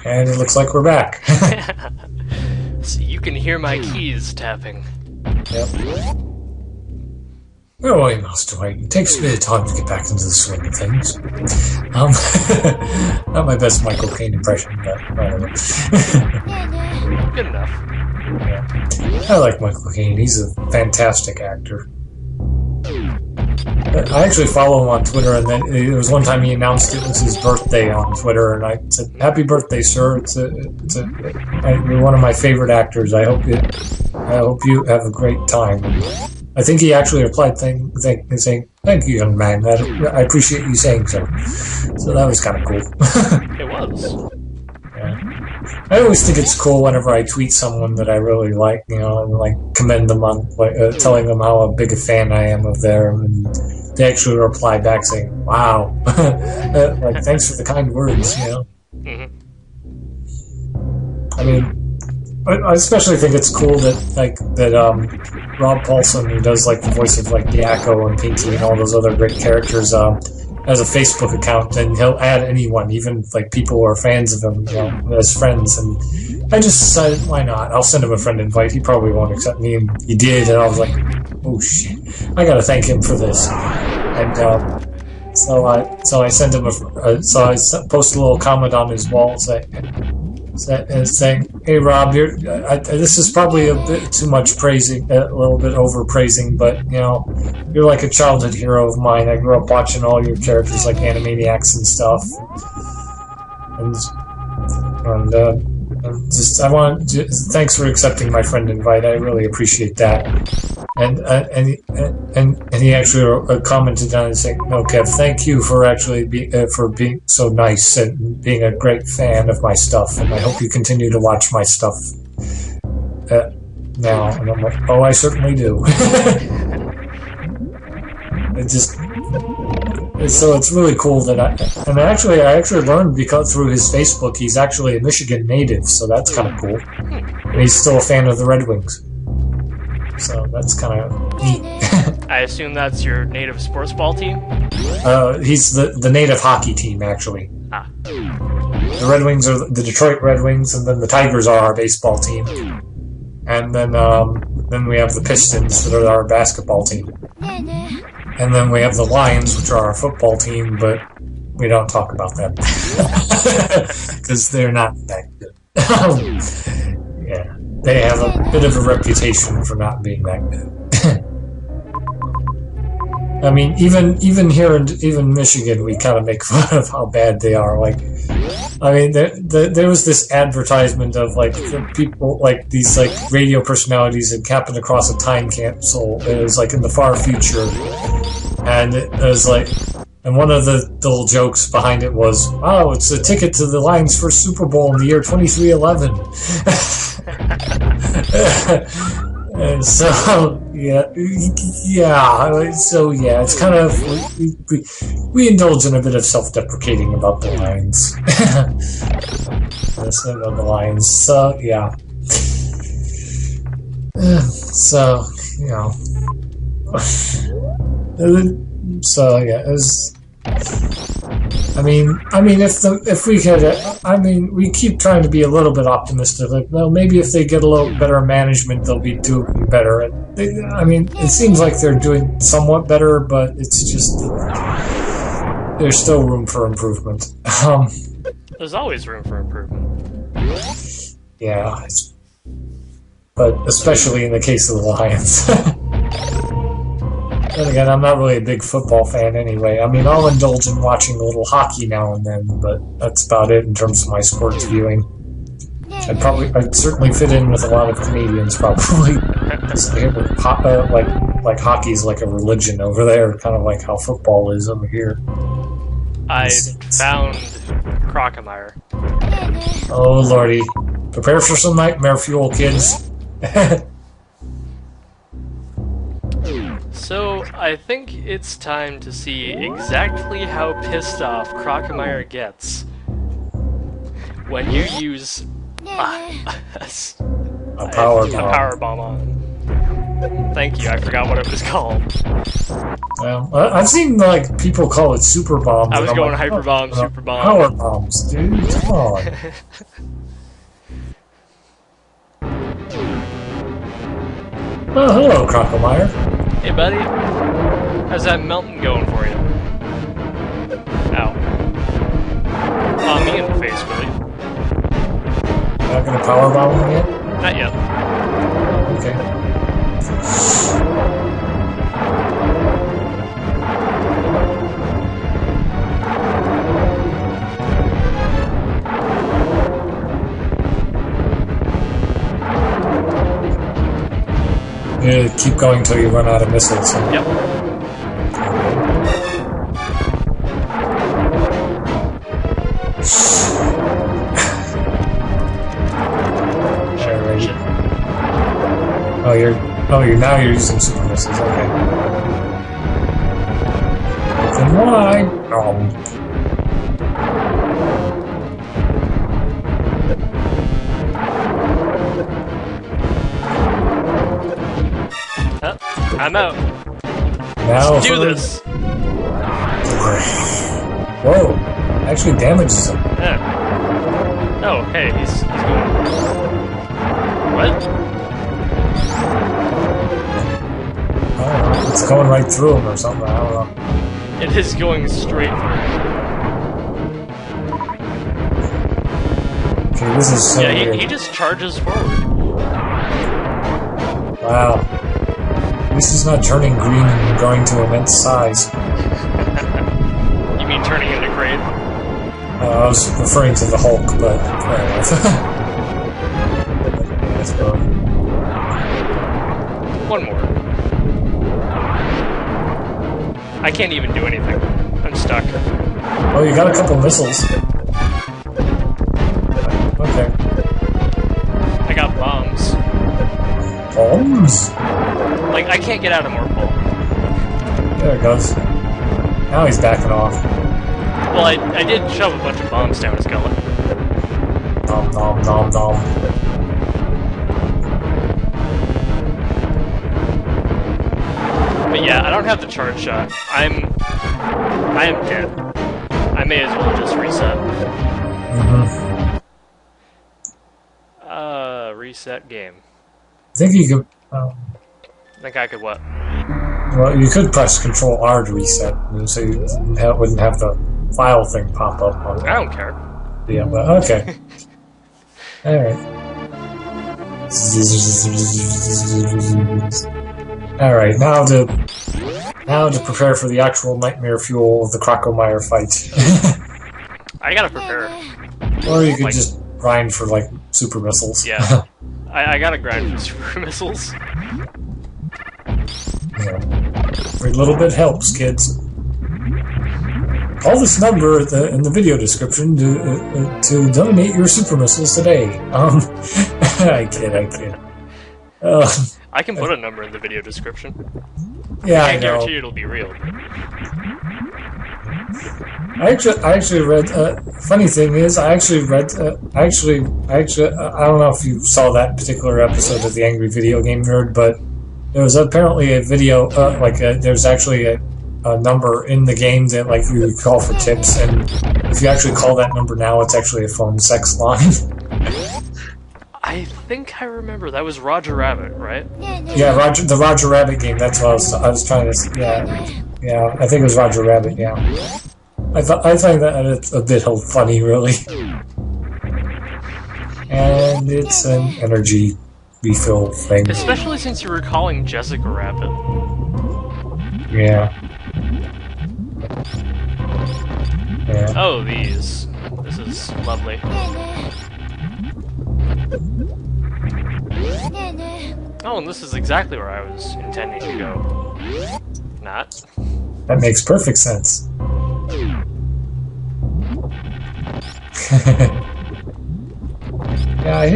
And it looks like we're back. So you can hear my keys tapping. Yep. Oh, Master White. It takes a bit of time to get back into the swing of things. Not my best Michael Caine impression, but whatever. Good enough. Yeah. I like Michael Caine. He's a fantastic actor. I actually follow him on Twitter, and then it was one time he announced it was his birthday on Twitter, and I said, "Happy birthday, sir! You're one of my favorite actors. I hope you have a great time." I think he actually replied saying, "Thank you, young man. I appreciate you saying so." So that was kind of cool. It was. Yeah. I always think it's cool whenever I tweet someone that I really like, and like commend them on, telling them how big a fan I am of theirs, and they actually reply back saying, "Wow, like thanks for the kind words," Mm-hmm. I mean, I especially think it's cool that Rob Paulson, who does like the voice of like Yakko and Pinky and all those other great characters, has a Facebook account, and he'll add anyone, even like people who are fans of him, as friends. And I just decided, why not? I'll send him a friend invite. He probably won't accept me, and he did. And I was like, oh shit, I gotta thank him for this. And so I sent him so I posted a little comment on his wall saying, "Hey Rob, this is probably a bit too much praising, a little bit overpraising, but you're like a childhood hero of mine. I grew up watching all your characters like Animaniacs and stuff, and thanks for accepting my friend invite. I really appreciate that." And he actually commented on it saying, "No, Kev, thank you for actually for being so nice and being a great fan of my stuff, and I hope you continue to watch my stuff now." And I'm like, "Oh, I certainly do." So it's really cool that I actually learned through his Facebook he's actually a Michigan native, so that's kind of cool, and he's still a fan of the Red Wings. So that's kind of neat. I assume that's your native sports ball team? He's the native hockey team, actually. Ah. The Red Wings are the Detroit Red Wings, and then the Tigers are our baseball team. And then we have the Pistons, that are our basketball team. And then we have the Lions, which are our football team, but we don't talk about them. Because they're not that good. Yeah. They have a bit of a reputation for not being that good. I mean, even here in Michigan, we kind of make fun of how bad they are. Like, I mean, there was this advertisement of like people, like these like radio personalities that happened across a time capsule. It was like in the far future, and it was like, and one of the little jokes behind it was, "Oh, it's a ticket to the Lions' first Super Bowl in the year 2311." And so it's kind of we indulge in a bit of self-deprecating about the Lions. About the Lions. So yeah. So so yeah, it was. I mean, we keep trying to be a little bit optimistic. Like, well, maybe if they get a little better management, they'll be doing better. And it seems like they're doing somewhat better, but it's just there's still room for improvement. There's always room for improvement. Yeah, but especially in the case of the Lions. And again, I'm not really a big football fan anyway. I mean, I'll indulge in watching a little hockey now and then, but that's about it in terms of my sports viewing. I'd certainly fit in with a lot of Canadians, probably. Like hockey's like a religion over there, kind of like how football is over here. I found Crocomire. Oh lordy, prepare for some nightmare fuel, kids. So, I think it's time to see exactly how pissed off Crocomire gets when you use a power bomb on him. Thank you, I forgot what it was called. Well, I've seen like people call it super bombs. I was and I'm going like, hyper bomb, super bomb. Power bombs, dude. Come on. Oh, hello, Crocomire. Hey, buddy. How's that melting going for you? Ow. Oh, me in the face, really. Not gonna power bomb him yet? Not yet. Okay. Yeah, keep going until you run out of missiles. Huh? Yep. Alright. Oh, you're using super missiles. Okay. Then why? I'm out. Now Let's do this. Whoa! Actually damages him. Yeah. Oh, hey, he's going. What? I don't know. It's going right through him or something. I don't know. It is going straight through. Okay, this is so Yeah, weird. he just charges forward. Wow. This is not turning green and growing to immense size. You mean turning into Kraid? I was referring to the Hulk, but fair enough. Let's go. One more. I can't even do anything. I'm stuck. Oh, you got a couple missiles. Okay. I got bombs. Bombs? Like, I can't get out of Morphle. There it goes. Now he's backing off. Well, I did shove a bunch of bombs down his gullet. Nom nom nom nom. But yeah, I don't have the charge shot. I am dead. I may as well just reset. Reset game. I think you could... I think I could what? well, you could press Control R to reset, so you wouldn't have the file thing pop up on I don't care. Yeah, but okay. Alright. Alright, now to prepare for the actual nightmare fuel of the Crocomire fight. I gotta prepare. Or you could just grind for, like, super missiles. Yeah. I gotta grind for super missiles. Yeah. Every little bit helps, kids. Call this number in the video description to donate your super missiles today. I kid. I can put a number in the video description. Yeah, I I can't know. guarantee it'll be real. I actually read. Funny thing is, I actually read. I don't know if you saw that particular episode of the Angry Video Game Nerd, but there was apparently a video. There's actually a number in the game that like you would call for tips, and if you actually call that number now, it's actually a phone sex line. I think I remember that was Roger Rabbit, right? Yeah, the Roger Rabbit game. That's what I was trying to. Yeah. I think it was Roger Rabbit. Yeah. I find that a bit funny, really. And it's an energy refill thing. Especially since you were calling Jessica Rabbit. Yeah. Yeah. Oh, these. This is lovely. Oh, and this is exactly where I was intending to go. Not. That makes perfect sense. Yeah, I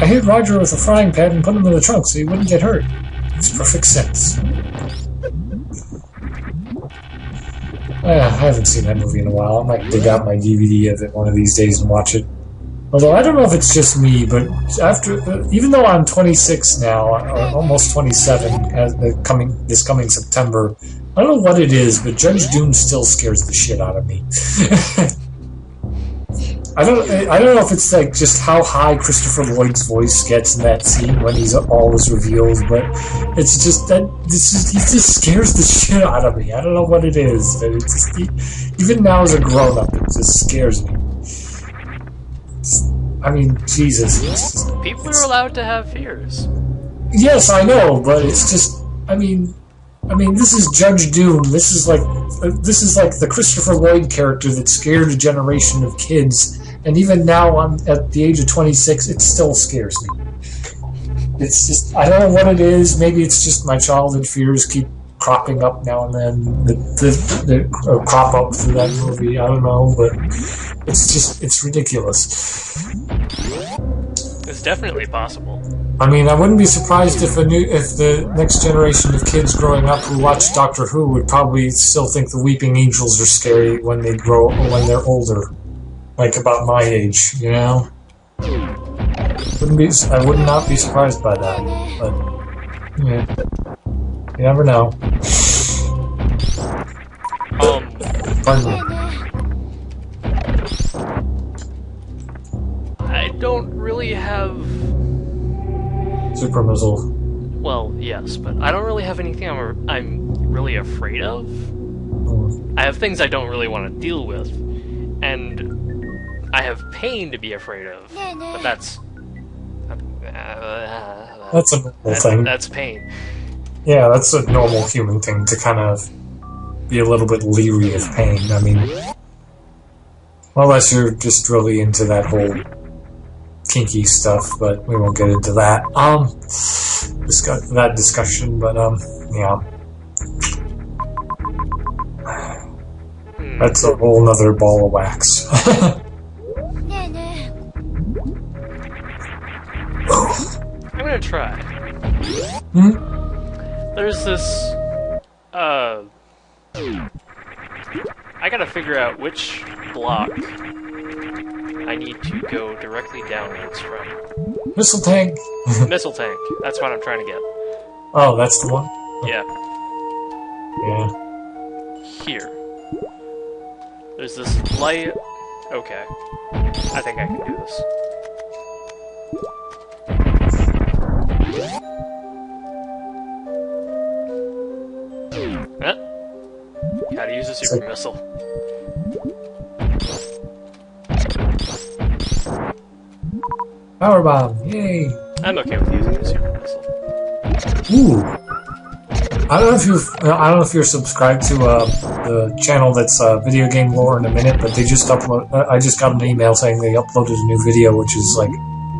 hit Roger with a frying pan and put him in the trunk so he wouldn't get hurt. Makes perfect sense. I haven't seen that movie in a while. I might dig out my DVD of it one of these days and watch it. Although I don't know if it's just me, but after, even though I'm 26 now, or almost 27, this coming September, I don't know what it is, but Judge Doom still scares the shit out of me. I don't know if it's like just how high Christopher Lloyd's voice gets in that scene when he's always revealed, but it's just that he just scares the shit out of me. I don't know what it is, but it's just, even now as a grown-up, it just scares me. I mean, Jesus. People are allowed to have fears. Yes, I know, but it's just, I mean, this is Judge Doom. This is like the Christopher Lloyd character that scared a generation of kids, and even now, I'm at the age of 26, it still scares me. It's just, I don't know what it is. Maybe it's just my childhood fears keep cropping up now and then. That crop up through that movie. I don't know, but it's ridiculous. It's definitely possible. I mean, I wouldn't be surprised if the next generation of kids growing up who watch Doctor Who would probably still think the Weeping Angels are scary when they're older, like about my age, you know. I would not be surprised by that, but yeah, you never know. Pardon me. I don't really have... Super missile. Well, yes, but I don't really have anything I'm really afraid of. I have things I don't really want to deal with, and I have pain to be afraid of, but that's a normal thing. That's pain. Yeah, that's a normal human thing to kind of be a little bit leery of pain. I mean, unless you're just really into that whole kinky stuff, but we won't get into that. That discussion, but yeah. That's a whole nother ball of wax. I'm gonna try. There's this, I gotta figure out which block I need to go directly downwards from. Missile tank! Missile tank. That's what I'm trying to get. Oh, that's the one? Yeah. Yeah. Here. There's this light... Okay. I think I can do this. Gotta use a super missile. Power bomb! Yay! I'm okay with using a super missile. Ooh! I don't know if you're subscribed to the channel that's Video Game Lore in a Minute, but they just I just got an email saying they uploaded a new video, which is like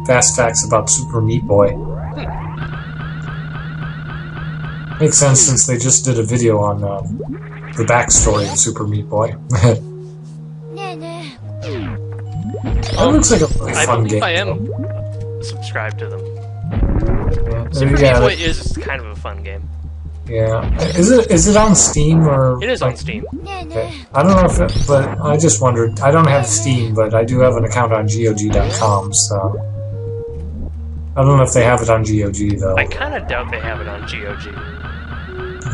fast facts about Super Meat Boy. Makes sense since they just did a video on the backstory of Super Meat Boy. That looks like a really fun game. I am subscribed to them. Yeah. Super Meat Boy is kind of a fun game. Yeah. Is it on Steam or? It is on Steam. Okay. I don't know if it, but I just wondered. I don't have Steam, but I do have an account on GOG.com, so I don't know if they have it on GOG though. I kind of doubt they have it on GOG.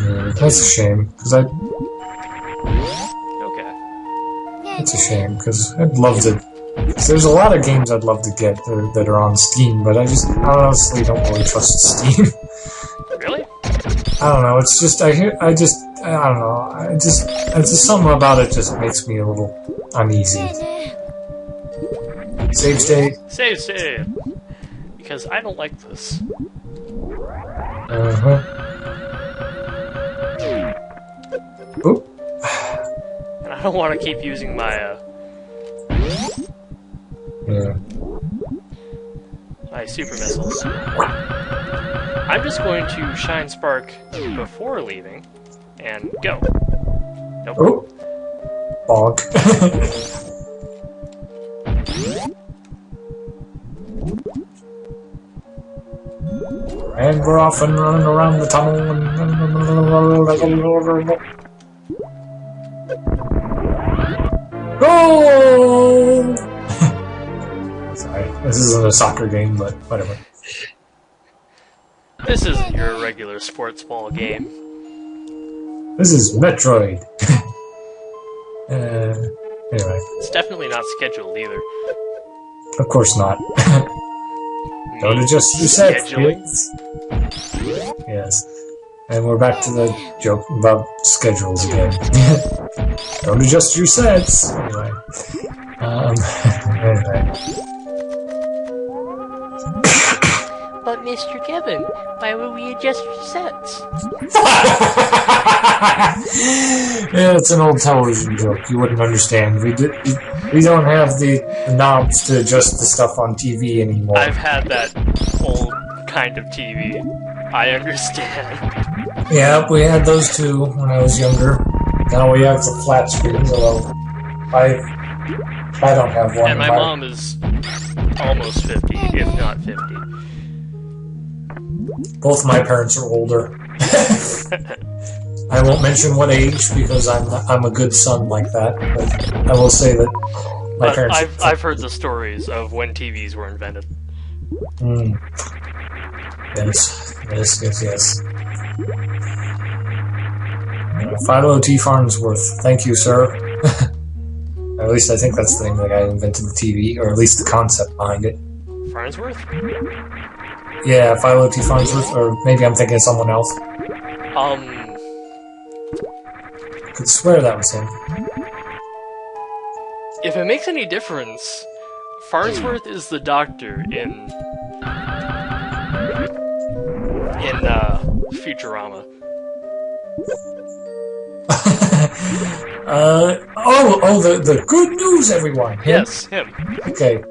Yeah, that's a shame because Okay. It's a shame because I'd love to. There's a lot of games I'd love to get that are on Steam, but I honestly don't really trust Steam. Really? I don't know. It's just I don't know. It's just something about it just makes me a little uneasy. Save state. Save. Because I don't like this. Oop. And I don't want to keep using my my super missiles. I'm just going to shine spark before leaving and go. Nope. Oh. Bonk. And we're off and running around the tunnel Go! This isn't a soccer game, but whatever. This isn't your regular sports ball game. This is Metroid. Anyway. It's definitely not scheduled either. Of course not. Don't adjust your sets, kids. Yes. And we're back to the joke about schedules again. Don't adjust your sets. Anyway. Anyway. But Mr. Kevin, why would we adjust your sets? Yeah, it's an old television joke. You wouldn't understand. We don't have the knobs to adjust the stuff on TV anymore. I've had that old kind of TV. I understand. Yeah, we had those too when I was younger. Now we have the flat screens, although I don't have one. And my mom is almost 50, if not 50. Both my parents are older. I won't mention what age because I'm a good son like that. But I will say that my parents. I've heard the stories of when TVs were invented. Yes. Philo T. Farnsworth. Thank you, sir. At least I think that's the name of the guy who invented the TV, or at least the concept behind it. Farnsworth? Yeah, Philo T. Farnsworth, or maybe I'm thinking of someone else. I could swear that was him. If it makes any difference, Farnsworth is the doctor in Futurama. The good news, everyone. Him? Yes, him. Okay.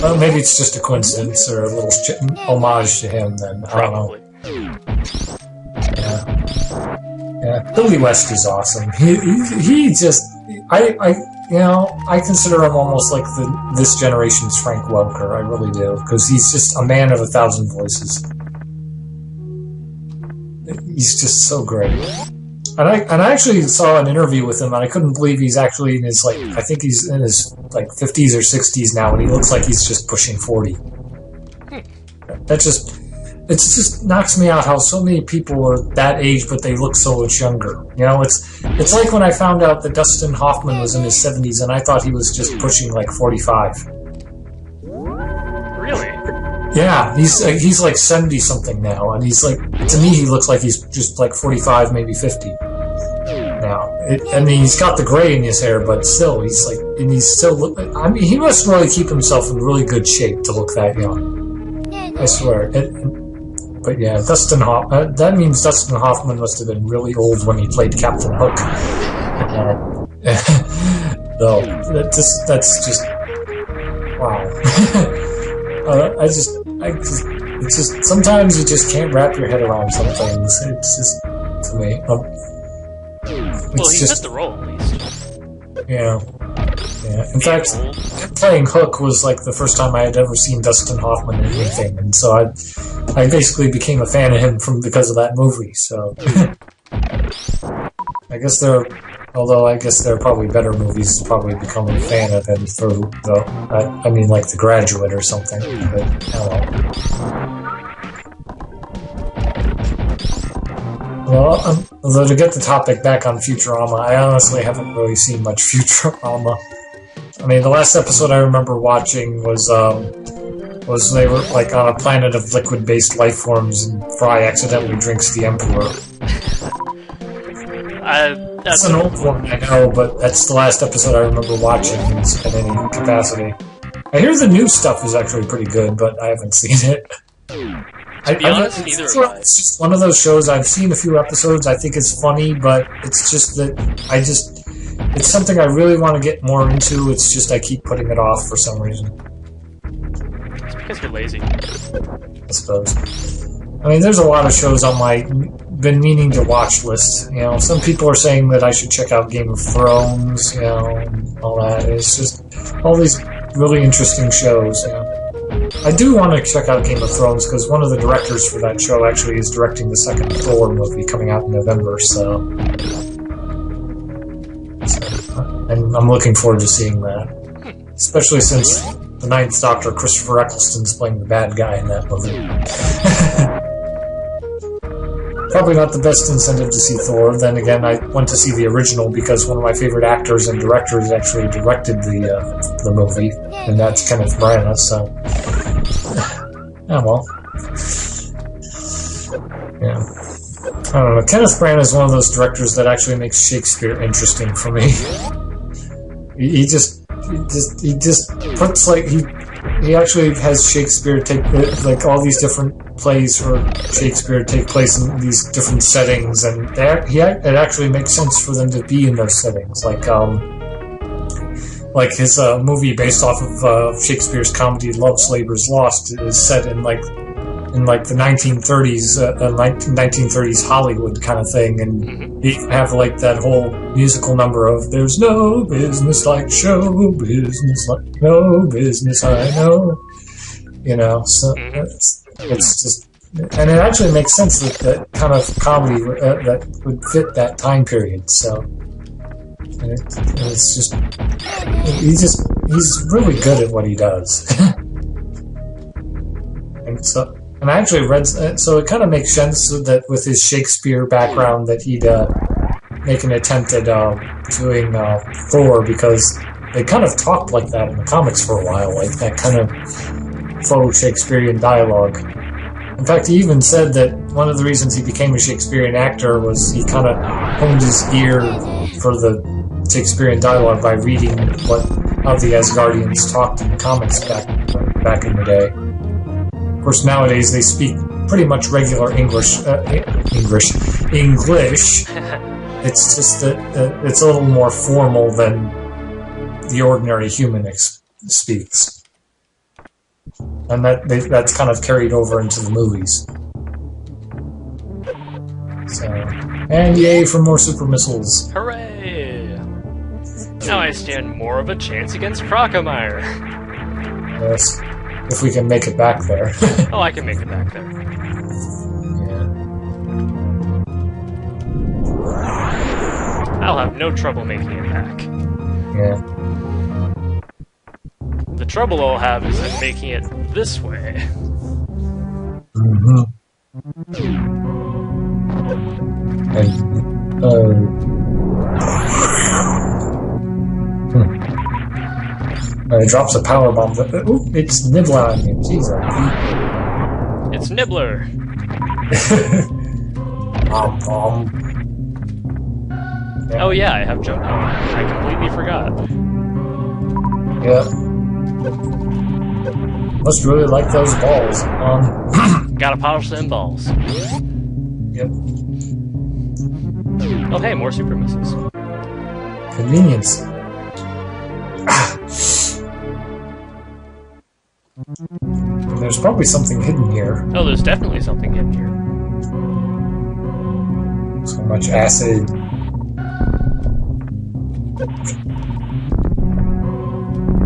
Well, maybe it's just a coincidence or a little homage to him. Then Probably. I don't know. Yeah. Billy West is awesome. He just I consider him almost like this generation's Frank Welker. I really do, because he's just a man of 1,000 voices. He's just so great. And I actually saw an interview with him, and I couldn't believe he's actually in his, I think he's in his 50s or 60s now, and he looks like he's just pushing 40. It just knocks me out how so many people are that age, but they look so much younger. You know, it's like when I found out that Dustin Hoffman was in his 70s, and I thought he was just pushing 45. Really? Yeah, he's 70-something now, and he's to me, he looks like he's just 45, maybe 50 now. I mean, he's got the gray in his hair, but still, he must really keep himself in really good shape to look that young. I swear. But yeah, that means Dustin Hoffman must have been really old when he played Captain Hook. No, that's just wow. It's just sometimes you just can't wrap your head around some things. It's just, to me. Well, he fit the role at least. Yeah. In fact, playing Hook was the first time I had ever seen Dustin Hoffman in anything, and so I basically became a fan of him because of that movie. So I guess there are probably better movies to probably become a fan of him through, though. I mean, like The Graduate or something. But well, although to get the topic back on Futurama, I honestly haven't really seen much Futurama. I mean, the last episode I remember watching was they were on a planet of liquid-based life forms, and Fry accidentally drinks the Emperor. That's an old one, I know, but that's the last episode I remember watching in any capacity. I hear the new stuff is actually pretty good, but I haven't seen it. To be honest, neither have I. It's just one of those shows. I've seen a few episodes. I think it's funny, but it's just that it's something I really want to get more into. It's just I keep putting it off for some reason. It's because you're lazy. I suppose. I mean, there's a lot of shows on my been meaning to watch list. You know, some people are saying that I should check out Game of Thrones. You know, and all that. It's just all these really interesting shows. You know. I do want to check out Game of Thrones because one of the directors for that show actually is directing the second Thor movie coming out in November. So and I'm looking forward to seeing that, especially since the Ninth Doctor, Christopher Eccleston's playing the bad guy in that movie. Probably not the best incentive to see Thor. Then again, I went to see the original because one of my favorite actors and directors actually directed the movie, and that's Kenneth Branagh, so... Oh, well. Yeah. I don't know. Kenneth Branagh is one of those directors that actually makes Shakespeare interesting for me. He just puts, like, he actually has Shakespeare take, like, all these different plays for Shakespeare take place in these different settings, and it actually makes sense for them to be in those settings. Like his movie based off of Shakespeare's comedy Love's Labour's Lost is set in the 1930s, 1930s Hollywood kind of thing, and you have like that whole musical number of "There's no business like show business, like no business I know," you know. So it's just, and it actually makes sense that kind of comedy that would fit that time period. So it's just he's really good at what he does, and so. And I actually read, so it kind of makes sense that with his Shakespeare background that he'd make an attempt at doing Thor, because they kind of talked like that in the comics for a while, like that kind of faux Shakespearean dialogue. In fact, he even said that one of the reasons he became a Shakespearean actor was he kind of honed his ear for the Shakespearean dialogue by reading how the Asgardians talked in the comics back in the day. Of course, nowadays they speak pretty much regular English. It's just that it's a little more formal than the ordinary human speaks, and that's kind of carried over into the movies. So, and yay for more super missiles! Hooray! Now I stand more of a chance against Crocomire. Yes. If we can make it back there. Oh, I can make it back there. Yeah. I'll have no trouble making it back. Yeah. The trouble I'll have is in making it this way. Mm-hmm. And it drops a power bomb. Ooh, it's Nibbler on him. Jesus. It's Nibbler. Yeah. Oh yeah, I have jump power. I completely forgot. Yeah. Must really like those balls. Gotta polish them balls. Yep. Oh hey, more super missiles. Convenience. There's probably something hidden here. Oh, there's definitely something hidden here. So much acid.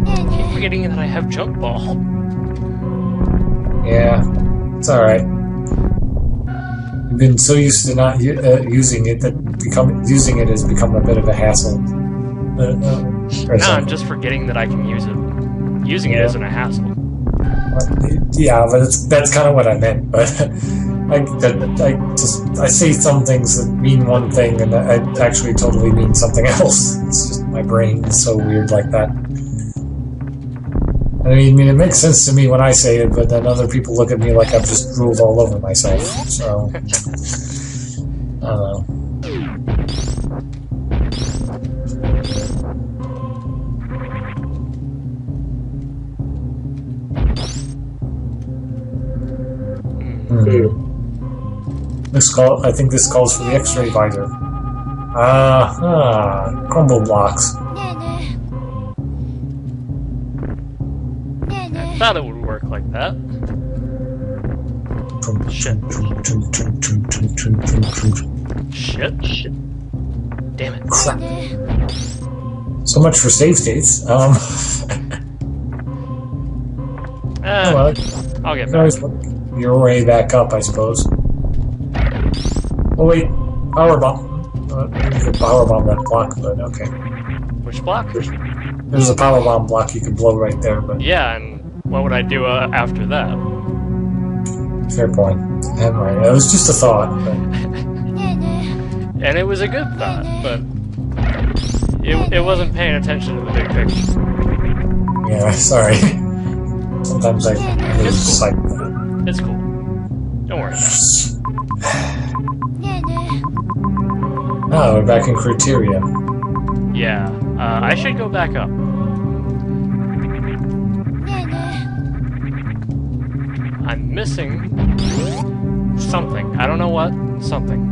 I keep forgetting that I have jump ball. Yeah, it's alright. I've been so used to not using it that using it has become a bit of a hassle. I'm just forgetting that I can use it. Using it isn't a hassle. Yeah, but that's kind of what I meant. But I say some things that mean one thing, and I actually totally mean something else. It's just my brain is so weird like that. I mean, it makes sense to me when I say it, but then other people look at me like I've just drooled all over myself. So I don't know. I think this calls for the X-ray visor. Crumble blocks. I thought it would work like that. Shit. Shit. Damn it. Crap. So much for save states. Well, I'll get back. Your way back up, I suppose. Oh wait, power bomb. You could power bomb that block, but okay. Which block? There's a power bomb block you could blow right there, but Yeah, and what would I do after that? fair point. Anyway, it was just a thought. But... And it was a good thought, but it wasn't paying attention to the big picture. Yeah, sorry. Sometimes I lose sight of that. It's cool. Don't worry about it. Oh, we're back in Criteria. Yeah, I should go back up. I'm missing something. I don't know what. Something.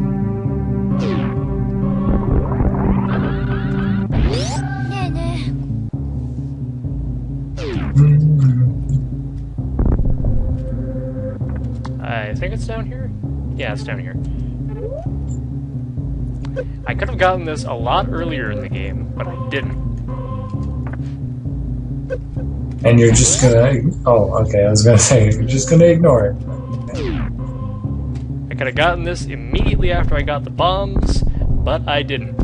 I think it's down here? Yeah, it's down here. I could have gotten this a lot earlier in the game, but I didn't. And you're just gonna... Oh, okay, I was gonna say, you're just gonna ignore it. I could have gotten this immediately after I got the bombs, but I didn't.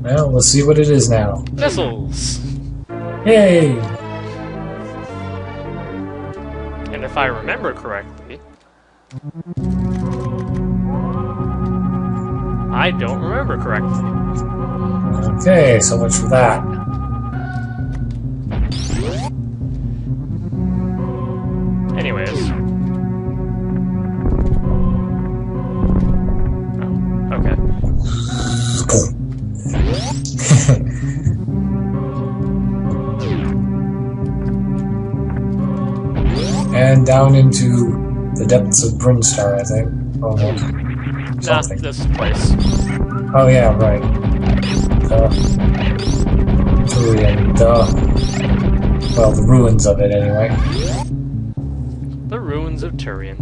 Well, let's see what it is now. Missiles! Yay! And if I remember correctly... I don't remember correctly. Okay, so much for that. Anyways. Oh, okay. And down into the depths of Brinstar, I think. Almost. Nah, this place. Oh yeah, right. Well, the ruins of it, anyway. The ruins of Turian.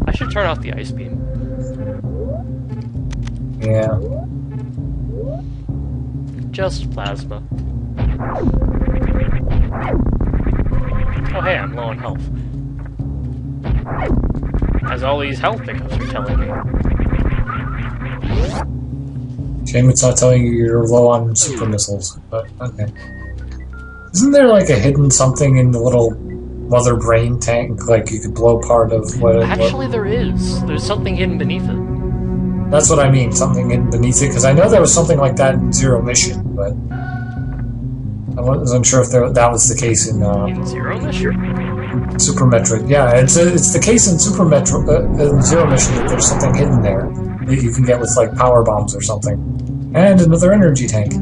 I should turn off the ice beam. Yeah. Just plasma. Oh hey, I'm low on health. As all these health pickups are telling me. Shame it's not telling you you're low on super missiles, but okay. Isn't there like a hidden something in the little mother brain tank? Like you could blow part of what... Actually, there is. There's something hidden beneath it. That's what I mean, something hidden beneath it, because I know there was something like that in Zero Mission, but... I wasn't sure if that was the case in Zero Mission? Super Metroid. Yeah, it's the case in Super Metroid, in Zero Mission, that there's something hidden there that you can get with like power bombs or something, and another energy tank.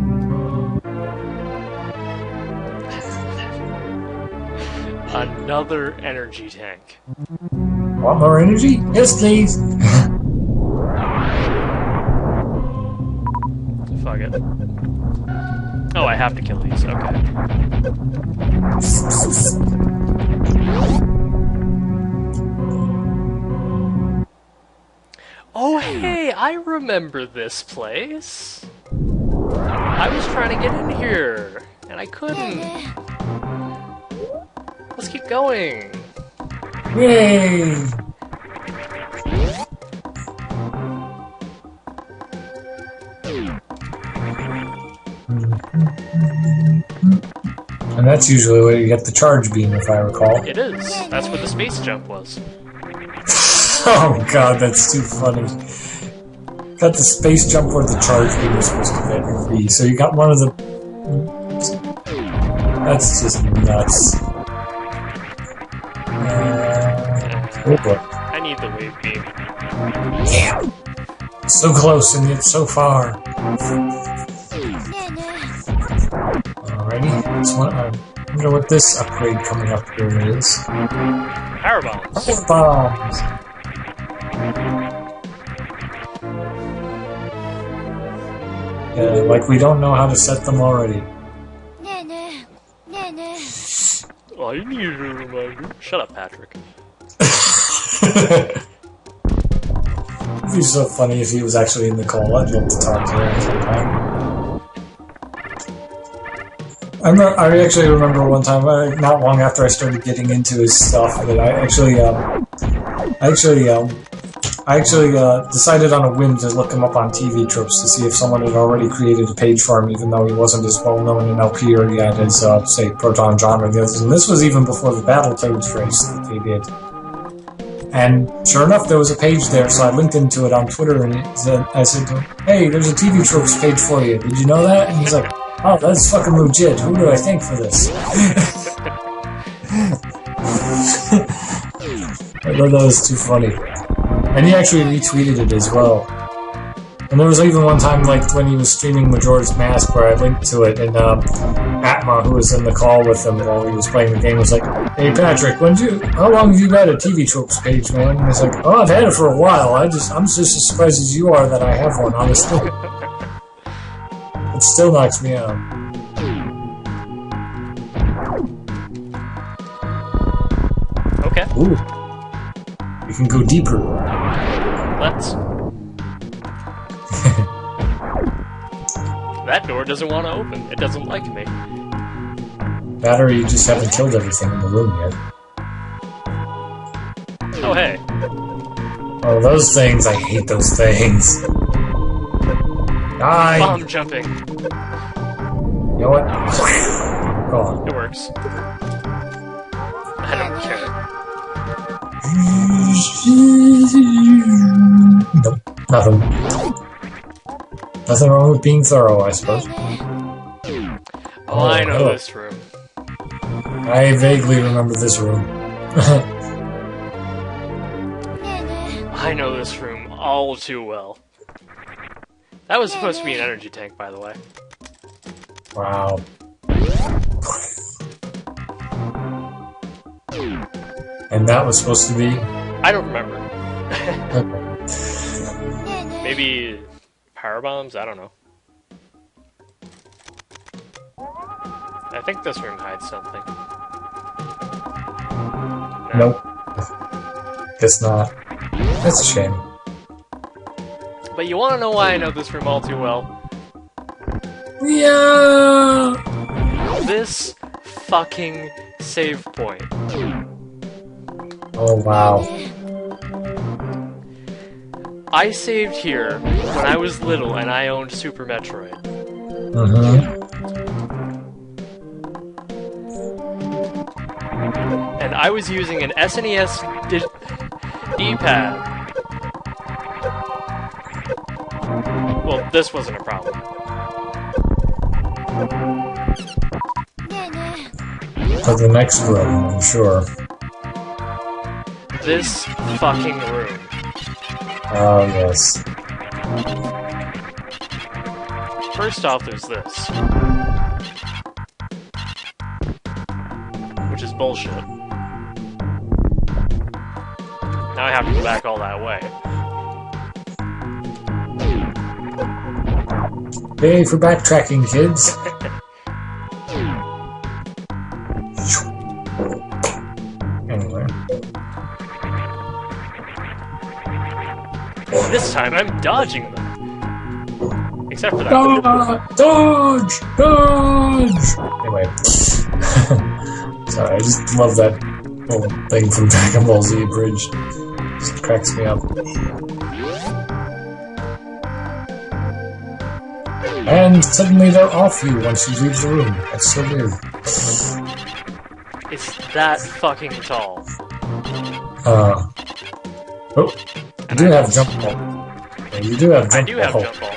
Another energy tank. Want more energy? Yes, please. Fuck it. Oh, I have to kill these. Okay. Oh, hey, I remember this place. I was trying to get in here, and I couldn't. Let's keep going. Yay! And that's usually where you get the charge beam, if I recall. It is. That's where the space jump was. Oh god, that's too funny. Got the space jump where the charge beam was supposed to be. So you got one of the... That's just nuts. Oh boy. I need the wave beam. Damn! So close and yet so far. Alrighty, this one, I wonder what this upgrade coming up here is. Power bombs. Power bombs! Yeah, like we don't know how to set them already. I need a reminder. Shut up, Patrick. It'd be so funny if he was actually in the call. I'd love to talk to him sometime. I actually remember one time, not long after I started getting into his stuff, that I I actually decided on a whim to look him up on TV Tropes to see if someone had already created a page for him, even though he wasn't as well known in LP or yet as, say, Proton John or the others. And this was even before the Battletoads race that they did. And sure enough, there was a page there, so I linked into it on Twitter, and I said to him, "Hey, there's a TV Tropes page for you. Did you know that?" And he's like, "Oh, that's fucking legit. Who do I thank for this?" I thought that was too funny. And he actually retweeted it as well. And there was even one time, like, when he was streaming Majora's Mask, where I linked to it, and Atma, who was in the call with him while he was playing the game, was like, "Hey Patrick, how long have you had a TV Tropes page, man?" And he's like, "Oh, I've had it for a while. I'm just as surprised as you are that I have one, honestly." It still knocks me out. Okay. Ooh. We can go deeper. Let's. That door doesn't want to open. It doesn't like me. That or you just haven't killed everything in the room yet. Oh, hey. Oh, those things. I hate those things. Die! Bomb jumping. You know what? Go on. It works. I don't care. Nope. Nothing. Nothing wrong with being thorough, I suppose. Oh, I know this room. I vaguely remember this room. I know this room all too well. That was supposed to be an energy tank, by the way. Wow. And that was supposed to be? I don't remember. Okay. Maybe power bombs? I don't know. I think this room hides something. No. Nope. Guess not. That's a shame. But you want to know why I know this room all too well? Yeah. This fucking save point. Oh wow. I saved here when I was little and I owned Super Metroid. And I was using an SNES D-pad. Well, this wasn't a problem. For the next room, I'm sure. This fucking room. Oh, yes. First off, there's this. Which is bullshit. Now I have to go back all that way. Hey, for backtracking, kids. Anyway. This time I'm dodging them. Except for that. Dodge! Dodge! Anyway. Sorry, I just love that little thing from Dragon Ball Z Bridge. Just cracks me up. And suddenly they're off you once you leave the room. That's so weird. It's that fucking tall. Oh. You do have jump ball. Yeah, you do have jump ball. I do have jump ball.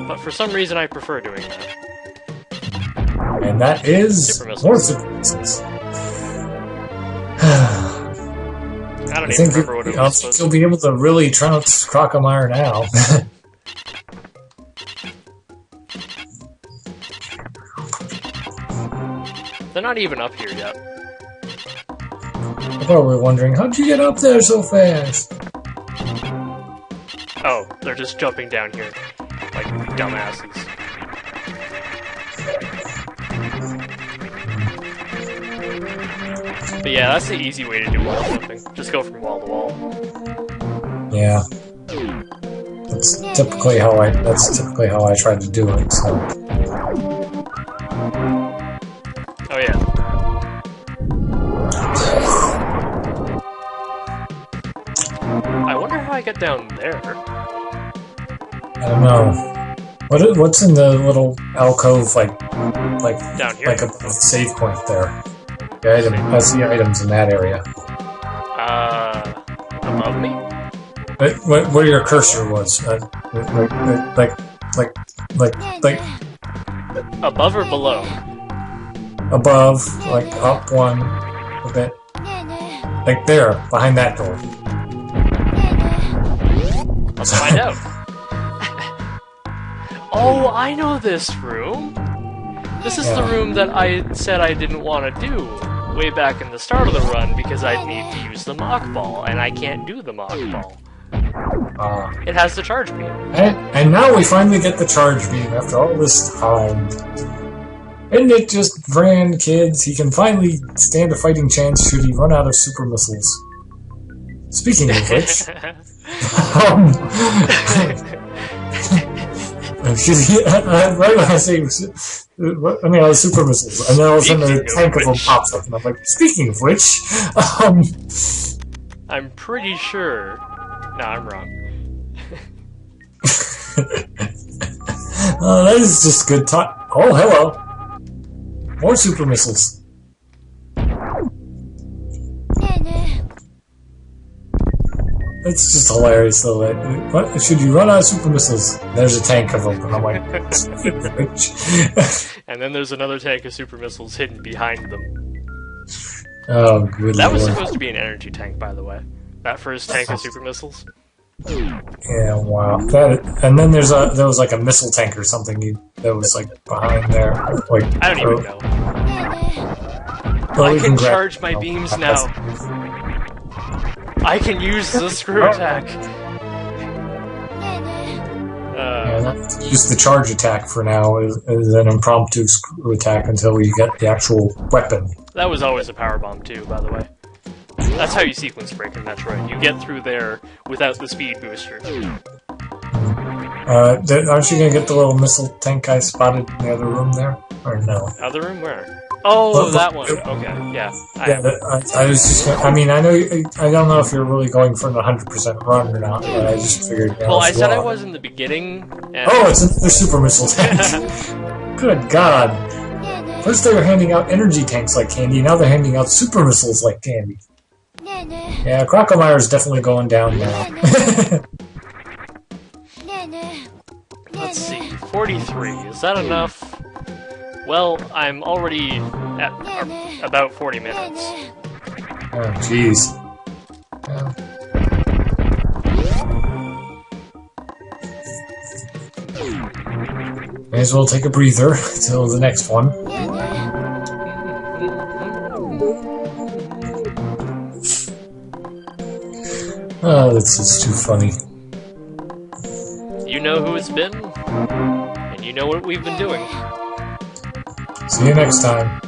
But for some reason I prefer doing that. And that is Super missiles. more super missiles. I don't even remember what it was supposed to you'll be able to really trounce Crocomire now. They're not even up here yet. I'm probably wondering, how'd you get up there so fast? Oh, they're just jumping down here. Like dumbasses. But yeah, that's the easy way to do wall jumping. Just go from wall to wall. Yeah. That's typically how I try to do it, so. Oh yeah. I get down there? I don't know. What's in the little alcove, like Down here? like above the save point there? The item. I see items in that area. Above me? Where your cursor was? Like Above or below? above, like up one a bit, like there, behind that door. Let's find out. Oh, I know this room! This is the room that I said I didn't want to do way back in the start of the run because I'd need to use the Mach Ball, and I can't do the Mach Ball. It has the charge beam. And now we finally get the charge beam after all this time. Isn't it just grand, kids? He can finally stand a fighting chance should he run out of super missiles. Speaking of which... right when I say, super missiles, and then all of a sudden a tank of them pops up, and I'm like, speaking of which, I'm pretty sure. No, I'm wrong. that is just good talk. Oh, hello. More super missiles. It's just hilarious, though. What should you run out of super missiles? There's a tank of them, and I'm like, and then there's another tank of super missiles hidden behind them. Oh, good That was Lord. supposed to be an energy tank, by the way. That first tank of super missiles. Yeah, wow. And then there was like a missile tank or something that was like behind there. Like, I don't even know. I can charge my beams now. I can use the screw attack. Use the charge attack for now as an impromptu screw attack until you get the actual weapon. That was always a power bomb too, by the way. That's how you sequence break in Metroid. You get through there without the speed booster. Aren't you gonna get the little missile tank I spotted in the other room there? Or no? Other room? Where? Oh, that one. Okay, yeah. I was just gonna, I mean, I don't know if you're really going for an 100% run or not, but I just figured... Well, I said I was in the beginning, and... Oh, it's another super missile tank! Good God! First they were handing out energy tanks like candy, now they're handing out super missiles like candy. Yeah, Crocomire definitely going down now. Let's see, 43. Is that enough? Well, I'm already at about 40 minutes. Oh, jeez. May as well take a breather till the next one. Oh, that's just too funny. You know who it's been, and you know what we've been doing. See you next time.